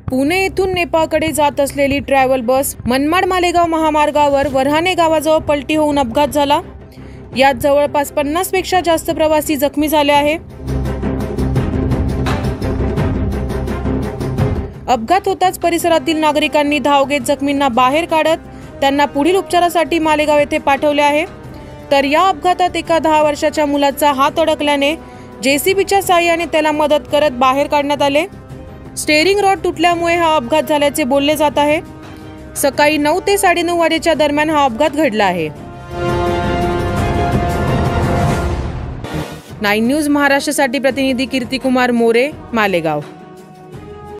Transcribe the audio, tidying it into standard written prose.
पुणे येथून नेपाळकडे जात असलेली ट्रॅव्हल बस मनमाड मालेगाव महामार्गावर वऱ्हाणे गावाजवळ पलटी होऊन अपघात झाला। यात जवळपास 50 पेक्षा जास्त प्रवासी जखमी झाले आहे। अपघात होताच परिसरातील नागरिकांनी धाव घेत जखमींना बाहेर काढत त्यांना पुढील उपचारासाठी मालेगाव येथे पाठवले आहे। तर या अपघातात एका 10 वर्षाच्या मुलाचा हात अडकल्याने जेसीबीच्या साहाय्याने त्याला मदत करत बाहेर काढण्यात आले। स्टीअरिंग रॉड तुटल्यामुळे हा अपघात झाल्याचे बोलले जात आहे। सकाळी 9 ते 9:30 वाजेच्या दरम्यान हा अपघात घडला आहे। 9 न्यूज महाराष्ट्रासाठी प्रतिनिधी कीर्तिकुमार मोरे, मालेगाव।